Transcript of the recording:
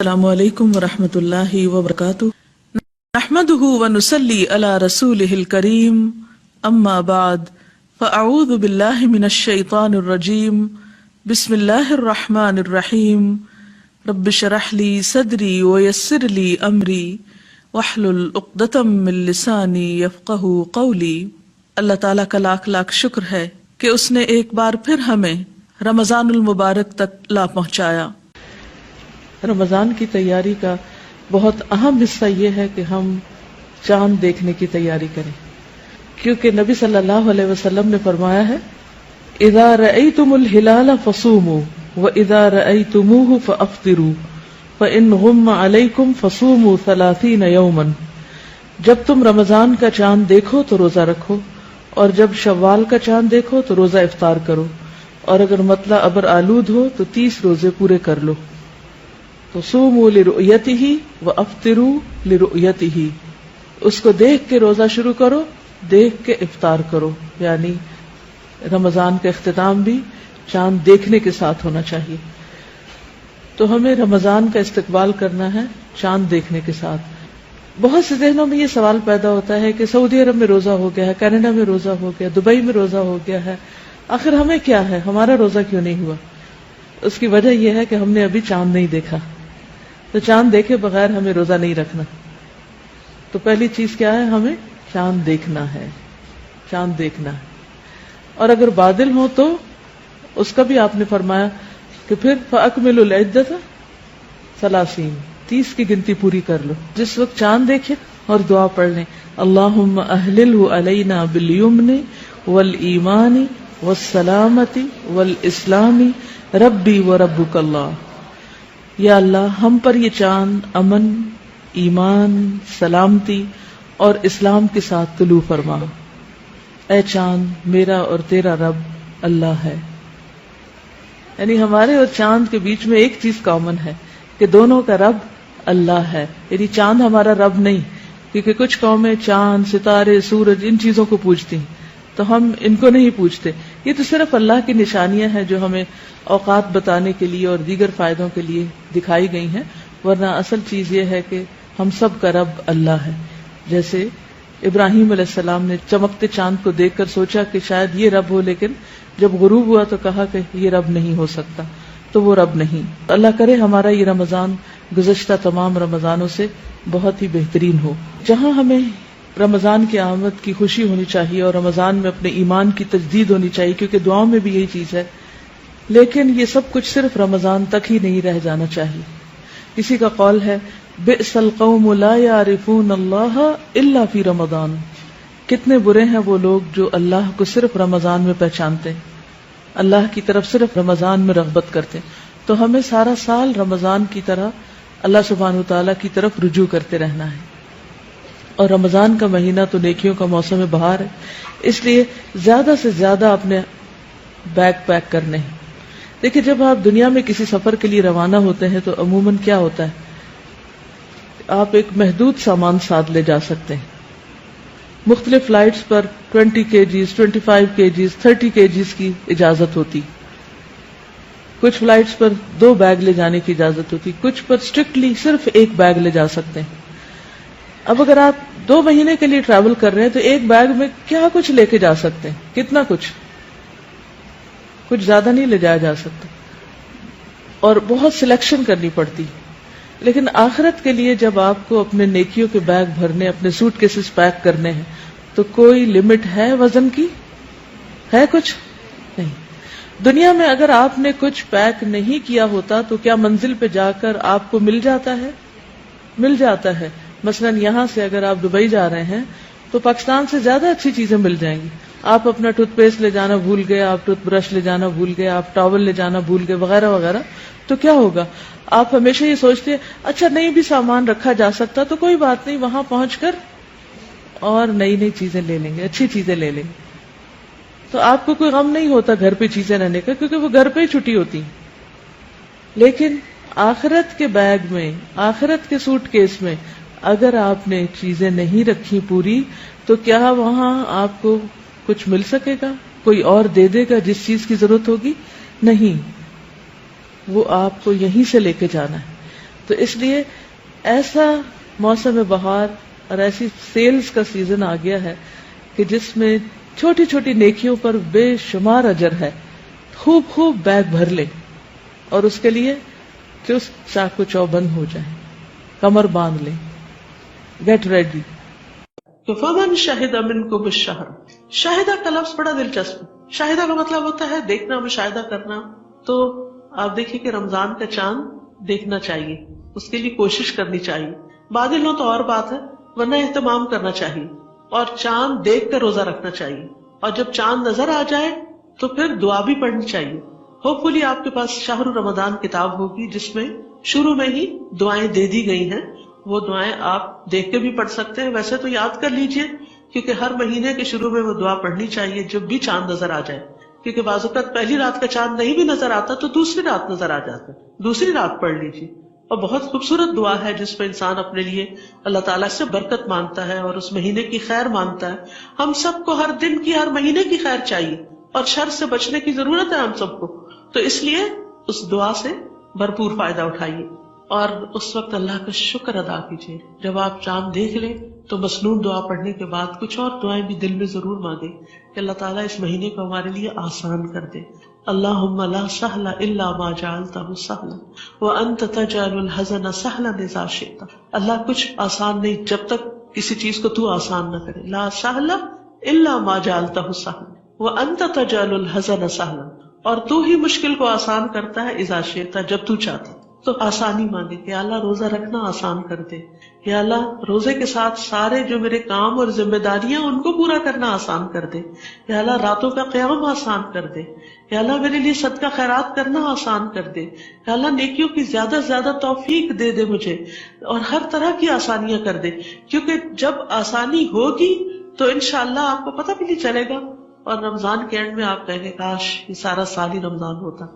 السلام علیکم ورحمۃ اللہ وبرکاتہ نحمده ونصلی علی رسولہ الکریم اما بعد فاعوذ باللہ من الشیطان الرجیم بسم اللہ الرحمن الرحیم رب اشرح لی صدری ویسر لی امری واحلل عقدۃ من لسانی یفقہوا قولی۔ اللہ تعالیٰ کا لاکھ لاکھ شکر ہے کہ اس نے ایک بار پھر ہمیں رمضان المبارک تک لا پہنچایا۔ رمضان کی تیاری کا بہت اہم حصہ یہ ہے کہ ہم چاند دیکھنے کی تیاری کریں، کیونکہ نبی صلی اللہ علیہ وسلم نے فرمایا ہے اذا رأیتم الہلال فصوموا واذا رأیتموہ فافطروا فان غم علیکم فصوموا 30 یوما۔ جب تم رمضان کا چاند دیکھو تو روزہ رکھو، اور جب شوال کا چاند دیکھو تو روزہ افطار کرو، اور اگر مطلع ابر آلود ہو تو 30 روزے پورے کر لو۔ تو صوموا لرؤیتہ وافطروا لرؤیتہ، اس کو دیکھ کے روزہ شروع کرو، دیکھ کے افطار کرو، یعنی رمضان کا اختتام بھی چاند دیکھنے کے ساتھ ہونا چاہیے۔ تو ہمیں رمضان کا استقبال کرنا ہے چاند دیکھنے کے ساتھ۔ بہت سے ذہنوں میں یہ سوال پیدا ہوتا ہے کہ سعودی عرب میں روزہ ہو گیا ہے، کینیڈا میں روزہ ہو گیا، دبئی میں روزہ ہو گیا ہے، آخر ہمیں کیا ہے، ہمارا روزہ کیوں نہیں ہوا؟ اس کی وجہ یہ ہے کہ ہم نے ابھی چاند نہیں دیکھا، تو چاند دیکھے بغیر ہمیں روزہ نہیں رکھنا۔ تو پہلی چیز کیا ہے، ہمیں چاند دیکھنا ہے، چاند دیکھنا ہے۔ اور اگر بادل ہو تو اس کا بھی آپ نے فرمایا کہ پھر فَأَكْمِلُوا الْعِدَّةَ 30 کی گنتی پوری کر لو۔ جس وقت چاند دیکھے اور دعا پڑھ لیں اللہم اہللہ علینا بالیمن والایمان والسلامت والاسلام ربی وربک اللہ۔ یا اللہ ہم پر یہ چاند امن، ایمان، سلامتی اور اسلام کے ساتھ طلوع فرما۔ اے چاند میرا اور تیرا رب اللہ ہے۔ یعنی ہمارے اور چاند کے بیچ میں ایک چیز کامن ہے کہ دونوں کا رب اللہ ہے، یعنی چاند ہمارا رب نہیں، کیونکہ کچھ قومیں چاند، ستارے، سورج ان چیزوں کو پوجتی ہیں، تو ہم ان کو نہیں پوجتے۔ یہ تو صرف اللہ کی نشانیاں ہیں جو ہمیں اوقات بتانے کے لیے اور دیگر فائدوں کے لیے دکھائی گئی ہیں، ورنہ اصل چیز یہ ہے کہ ہم سب کا رب اللہ ہے۔ جیسے ابراہیم علیہ السلام نے چمکتے چاند کو دیکھ کر سوچا کہ شاید یہ رب ہو، لیکن جب غروب ہوا تو کہا کہ یہ رب نہیں ہو سکتا، تو وہ رب نہیں۔ اللہ کرے ہمارا یہ رمضان گزشتہ تمام رمضانوں سے بہت ہی بہترین ہو، جہاں ہمیں رمضان کی آمد کی خوشی ہونی چاہیے اور رمضان میں اپنے ایمان کی تجدید ہونی چاہیے، کیونکہ دعاؤں میں بھی یہی چیز ہے۔ لیکن یہ سب کچھ صرف رمضان تک ہی نہیں رہ جانا چاہیے۔ کسی کا قول ہے بئس القوم لا یعرفون اللہ الا فی رمضان، کتنے برے ہیں وہ لوگ جو اللہ کو صرف رمضان میں پہچانتے ہیں، اللہ کی طرف صرف رمضان میں رغبت کرتے ہیں۔ تو ہمیں سارا سال رمضان کی طرح اللہ سبحانہ وتعالیٰ کی طرف رجوع کرتے رہنا ہے۔ اور رمضان کا مہینہ تو نیکیوں کا موسم بہار ہے، اس لیے زیادہ سے زیادہ اپنے بیگ پیک کرنے ہیں۔ دیکھیں جب آپ دنیا میں کسی سفر کے لیے روانہ ہوتے ہیں تو عموماً کیا ہوتا ہے، آپ ایک محدود سامان ساتھ لے جا سکتے ہیں۔ مختلف فلائٹس پر 20 kgs 25 kgs 30 kgs کی اجازت ہوتی، کچھ فلائٹس پر 2 بیگ لے جانے کی اجازت ہوتی، کچھ پر اسٹرکٹلی صرف 1 بیگ لے جا سکتے ہیں۔ اب اگر آپ 2 مہینے کے لیے ٹریول کر رہے ہیں تو 1 بیگ میں کیا کچھ لے کے جا سکتے ہیں، کتنا کچھ زیادہ نہیں لے جایا جا سکتا، اور بہت سلیکشن کرنی پڑتی۔ لیکن آخرت کے لیے جب آپ کو اپنے نیکیوں کے بیگ بھرنے، اپنے سوٹ کیسز پیک کرنے ہیں، تو کوئی لمٹ ہے وزن کی؟ ہے کچھ نہیں۔ دنیا میں اگر آپ نے کچھ پیک نہیں کیا ہوتا تو کیا منزل پہ جا کر آپ کو مل جاتا ہے؟ مل جاتا ہے۔ مثلا یہاں سے اگر آپ دبئی جا رہے ہیں تو پاکستان سے زیادہ اچھی چیزیں مل جائیں گی۔ آپ اپنا ٹوتھ پیسٹ لے جانا بھول گئے، آپ ٹوتھ برش لے جانا بھول گئے، آپ ٹاول لے جانا بھول گئے، وغیرہ وغیرہ، تو کیا ہوگا؟ آپ ہمیشہ یہ سوچتے ہیں اچھا نہیں بھی سامان رکھا جا سکتا تو کوئی بات نہیں، وہاں پہنچ کر اور نئی چیزیں لے لیں گے، اچھی چیزیں لے لیں گے۔ تو آپ کو کوئی غم نہیں ہوتا گھر پہ چیزیں رہنے کا، کیونکہ وہ گھر پہ ہی چھٹی ہوتی ہیں۔ لیکن آخرت کے بیگ میں، آخرت کے سوٹ کیس میں اگر آپ نے چیزیں نہیں رکھی پوری، تو کیا وہاں آپ کو کچھ مل سکے گا؟ کوئی اور دے دے گا جس چیز کی ضرورت ہوگی؟ نہیں، وہ آپ کو یہیں سے لے کے جانا ہے۔ تو اس لیے ایسا موسم بہار اور ایسی سیلز کا سیزن آ گیا ہے کہ جس میں چھوٹی چھوٹی نیکیوں پر بے شمار اجر ہے. خوب خوب بیگ بھر لے اور اس کے لیے چست چاقو چوبند ہو جائے, کمر باندھ لے, گیٹ ریڈی. فمن شہد منکم الشہر. شاہدہ کا لفظ بڑا دلچسپ ہے. شاہدہ کا مطلب ہوتا ہے دیکھنا, مشاہدہ کرنا. تو آپ دیکھیں کہ رمضان کا چاند دیکھنا چاہیے, اس کے لیے کوشش کرنی چاہیے. بادل ہو تو اور بات ہے, ورنہ اہتمام کرنا چاہیے, اور چاند دیکھ کر روزہ رکھنا چاہیے. اور جب چاند نظر آ جائے تو پھر دعا بھی پڑھنی چاہیے. ہوپ فلی آپ کے پاس شہر رمضان کتاب ہوگی جس میں شروع میں ہی دعائیں دے دی گئی ہیں. وہ دعائیں آپ دیکھ کے بھی پڑھ سکتے ہیں, ویسے تو یاد کر لیجئے کیونکہ ہر مہینے کے شروع میں وہ دعا پڑھنی چاہیے جب بھی چاند نظر آ جائے. کیونکہ بعض اوقات پہلی رات کا چاند نہیں بھی نظر آتا تو دوسری رات نظر آ جاتا, دوسری رات پڑھ لیجیے. اور بہت خوبصورت دعا ہے جس میں انسان اپنے لیے اللہ تعالیٰ سے برکت مانگتا ہے اور اس مہینے کی خیر مانگتا ہے. ہم سب کو ہر دن کی, ہر مہینے کی خیر چاہیے اور شر سے بچنے کی ضرورت ہے ہم سب کو. تو اس لیے اس دعا سے بھرپور فائدہ اٹھائیے اور اس وقت اللہ کا شکر ادا کیجیے. جب آپ چاند دیکھ لیں تو مسنون دعا پڑھنے کے بعد کچھ اور دعائیں بھی دل میں ضرور مانگیں کہ اللہ تعالیٰ اس مہینے کو ہمارے لیے آسان کر دے. اللہم لا سہل الا ما جعلتہ سہلا وانت تجعل الحزن سہلا اذا شئت. اللہ کچھ آسان نہیں جب تک کسی چیز کو تو آسان نہ کرے. لا سہل الا ما جعلتہ سہلا وانت تجعل الحزن سہلا, اور تو ہی مشکل کو آسان کرتا ہے اذا شئت, جب تو چاہتا. تو آسانی مانگے کہ اللہ روزہ رکھنا آسان کر دے, یا اللہ روزے کے ساتھ سارے جو میرے کام اور ذمہ داریاں ان کو پورا کرنا آسان کر دے, یا اللہ راتوں کا قیام آسان کر دے, یا اللہ میرے لیے صدقہ خیرات کرنا آسان کر دے, یا اللہ نیکیوں کی زیادہ سے زیادہ توفیق دے دے مجھے, اور ہر طرح کی آسانیاں کر دے. کیونکہ جب آسانی ہوگی تو انشاءاللہ آپ کو پتہ بھی نہیں چلے گا, اور رمضان کے اینڈ میں آپ کہیں گے کاش یہ سارا سال ہی رمضان ہوتا.